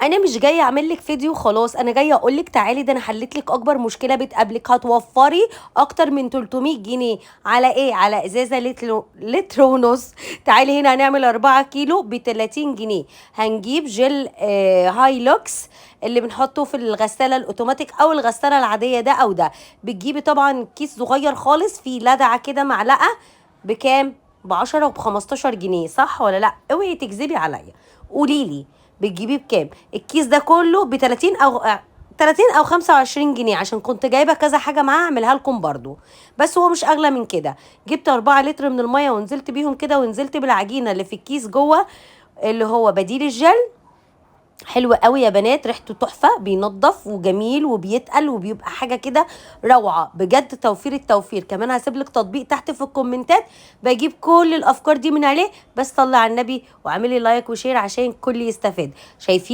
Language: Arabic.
انا مش جايه اعمل لك فيديو خلاص، انا جايه اقول لك تعالي، ده انا حليت لك اكبر مشكله بتقابلك، هتوفري اكتر من 300 جنيه على ايه؟ على ازازه لتر ونص. تعالي هنا هنعمل 4 كيلو ب 30 جنيه. هنجيب جل هاي لوكس اللي بنحطه في الغساله الاوتوماتيك او الغساله العاديه، ده او ده. بتجيبي طبعا كيس صغير خالص فيه لدعه كده، معلقه بكام؟ ب10 وب 15 جنيه، صح ولا لا؟ اوعي تكذبي عليا، قولي لي بتجيبيه بكام؟ الكيس ده كله ب 30 او 25 جنيه، عشان كنت جايبه كذا حاجه معاه اعملها لكم برضو. بس هو مش اغلى من كده. جبت 4 لتر من الميه ونزلت بيهم كده، ونزلت بالعجينه اللي في الكيس جوه، اللي هو بديل الجل. حلو قوي يا بنات، ريحته تحفه، بينضف وجميل وبيتقل وبيبقى حاجه كده روعه بجد. توفير التوفير. كمان هسيب لك تطبيق تحت في الكومنتات بجيب كل الافكار دي من عليه. بس صلي على النبي واعملي لايك وشير عشان الكل يستفاد. شايفين؟